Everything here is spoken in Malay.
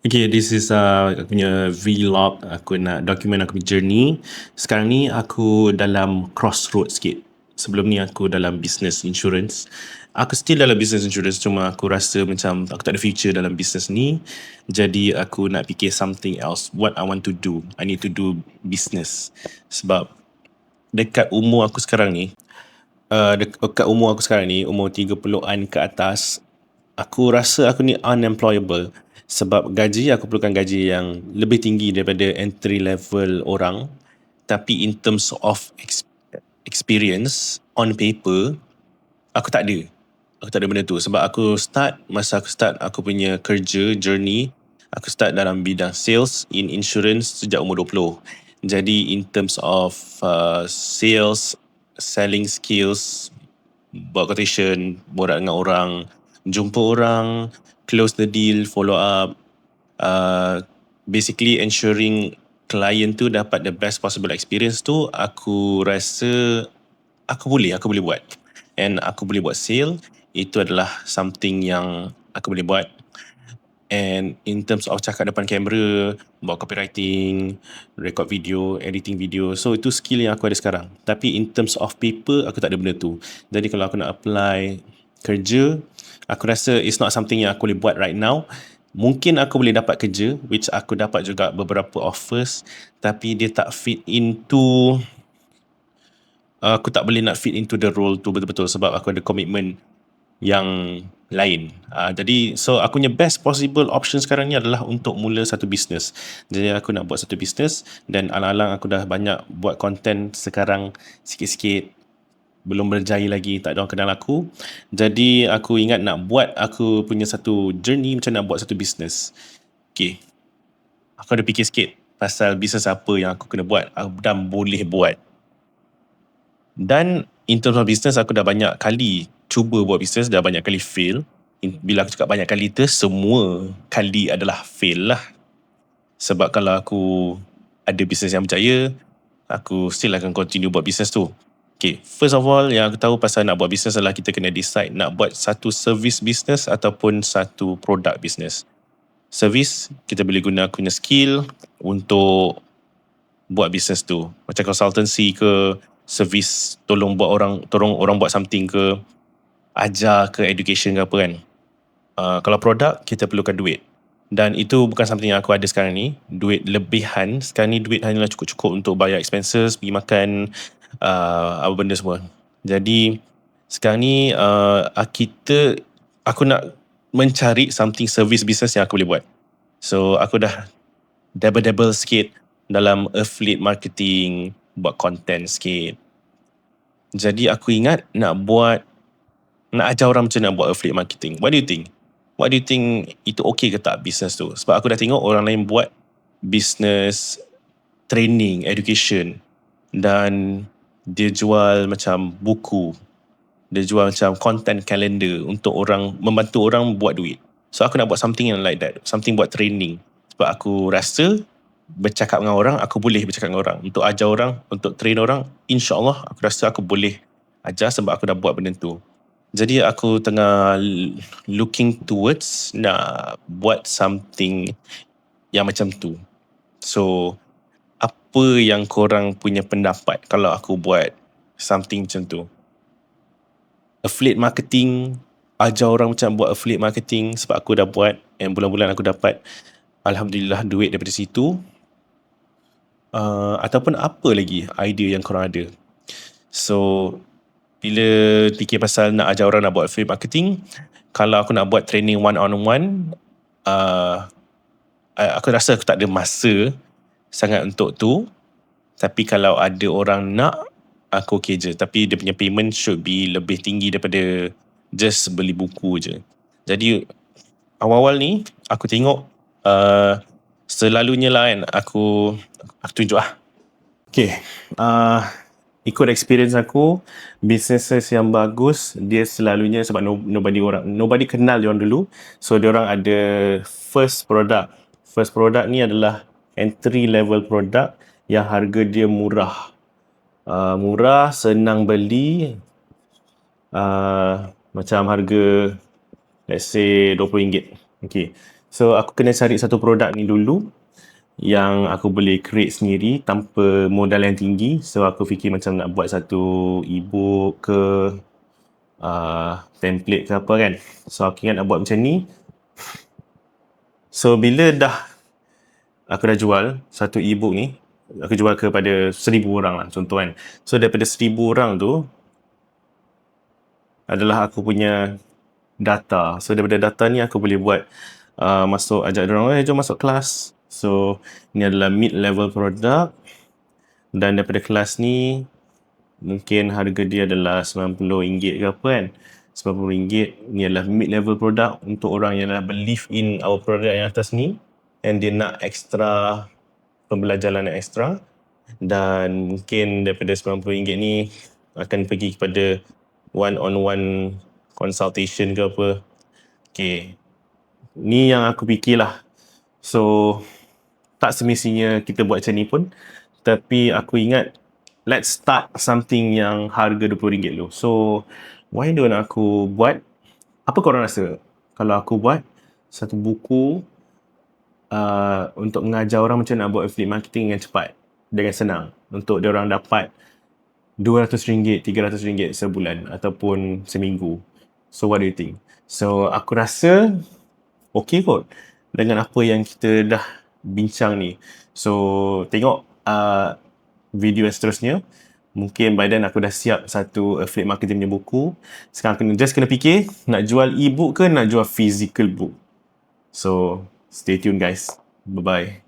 Okay, this is aku punya vlog. Aku nak document aku punya journey. Sekarang ni aku dalam crossroad sikit. Sebelum ni aku dalam business insurance. Aku still dalam business insurance, cuma aku rasa macam aku tak ada future dalam business ni. Jadi aku nak fikir something else. What I want to do. I need to do business. Sebab dekat umur aku sekarang ni, dekat umur aku sekarang ni, umur 30-an ke atas, aku rasa aku ni unemployable sebab gaji aku perlukan gaji yang lebih tinggi daripada entry level orang, tapi in terms of experience on paper aku tak ada. Aku tak ada benda tu sebab masa aku start aku punya kerja journey, aku start dalam bidang sales in insurance sejak umur 20. Jadi in terms of sales, selling skills, buat quotation, borak dengan orang, jumpa orang, close the deal, follow up, basically ensuring client tu dapat the best possible experience tu, aku rasa aku boleh buat. And aku boleh buat sale, itu adalah something yang aku boleh buat. And in terms of cakap depan kamera, buat copywriting, record video, editing video, so itu skill yang aku ada sekarang. Tapi in terms of paper, aku tak ada benda tu. Jadi kalau aku nak apply kerja, aku rasa it's not something yang aku boleh buat right now. Mungkin aku boleh dapat kerja, which aku dapat juga beberapa offers, tapi dia tak fit into, aku tak boleh nak fit into the role tu betul-betul sebab aku ada commitment yang lain. Jadi so aku punya best possible option sekarang ni adalah untuk mula satu business. Jadi aku nak buat satu business dan alang-alang aku dah banyak buat content sekarang sikit-sikit, belum berjaya lagi, tak ada orang kenal aku. Jadi aku ingat nak buat aku punya satu journey macam nak buat satu business. Okay, aku ada fikir sikit pasal business apa yang aku kena buat dan boleh buat. Dan in terms of business, aku dah banyak kali cuba buat business, dah banyak kali fail. Bila aku cakap banyak kali tu, semua kali adalah fail lah. Sebab kalau aku ada business yang berjaya, aku still akan continue buat business tu. Okay, first of all yang aku tahu pasal nak buat business adalah kita kena decide nak buat satu service business ataupun satu product business. Service, kita boleh guna aku punya skill untuk buat business tu. Macam consultancy ke, service tolong orang buat something ke, ajar ke, education ke apa kan. Kalau produk, kita perlukan duit. Dan itu bukan something yang aku ada sekarang ni. Duit lebihan. Sekarang ni duit hanyalah cukup-cukup untuk bayar expenses, pergi makan, apa benda semua. Jadi sekarang ni aku nak mencari something service business yang aku boleh buat. So aku dah dabble sikit dalam affiliate marketing, buat content sikit. Jadi aku ingat nak ajar orang macam nak buat affiliate marketing. What do you think? What do you think itu okay ke tak business tu? Sebab aku dah tengok orang lain buat business training, education, dan dia jual macam buku, dia jual macam content calendar untuk orang, membantu orang buat duit. So aku nak buat something yang like that, something buat training. Sebab aku rasa bercakap dengan orang, aku boleh bercakap dengan orang. Untuk ajar orang, untuk train orang, insyaAllah aku rasa aku boleh ajar sebab aku dah buat benda tu. Jadi aku tengah looking towards nak buat something yang macam tu. So apa yang korang punya pendapat kalau aku buat something macam tu? Affiliate marketing, ajar orang macam buat affiliate marketing sebab aku dah buat and bulan-bulan aku dapat alhamdulillah duit daripada situ. Ataupun apa lagi idea yang korang ada? So bila fikir pasal nak ajar orang nak buat affiliate marketing, kalau aku nak buat training one-on-one, aku rasa aku tak ada masa sangat untuk tu. Tapi kalau ada orang nak, aku okay je. Tapi dia punya payment should be lebih tinggi daripada just beli buku je. Jadi awal-awal ni aku tengok selalunya lah kan, aku tunjuk lah. Okay, ikut experience aku, businesses yang bagus, dia selalunya sebab nobody kenal diorang dulu. So diorang ada first product. First product ni adalah entry level product yang harga dia murah. Murah, senang beli. Macam harga let's say RM20. Okay. So aku kena cari satu produk ni dulu yang aku boleh create sendiri tanpa modal yang tinggi. So aku fikir macam nak buat satu ebook ke template ke apa kan. So aku ingat nak buat macam ni. So bila aku dah jual satu ebook ni, aku jual kepada 1,000 orang lah contoh kan. So daripada 1,000 orang tu adalah aku punya data. So daripada data ni aku boleh buat ajak diorang, jom masuk kelas. So ni adalah mid-level product, dan daripada kelas ni mungkin harga dia adalah RM90 ke apa kan. RM90 ni adalah mid-level product untuk orang yang dah believe in our product yang atas ni and dia nak extra pembelajaran yang extra. Dan mungkin daripada RM90 ni akan pergi kepada one-on-one consultation ke apa. Okay, ni yang aku fikirlah. So tak semestinya kita buat macam ni pun, tapi aku ingat let's start something yang harga RM20 dulu. So why don't aku buat, apa korang rasa kalau aku buat satu buku untuk mengajar orang macam nak buat affiliate marketing yang cepat dengan senang untuk dia orang dapat RM200, RM300 sebulan ataupun seminggu. So what do you think? So aku rasa okay kot dengan apa yang kita dah bincang ni. So tengok video yang seterusnya. Mungkin by then aku dah siap satu affiliate marketing punya buku. Sekarang kena fikir nak jual e-book ke nak jual physical book. So stay tuned guys. Bye bye.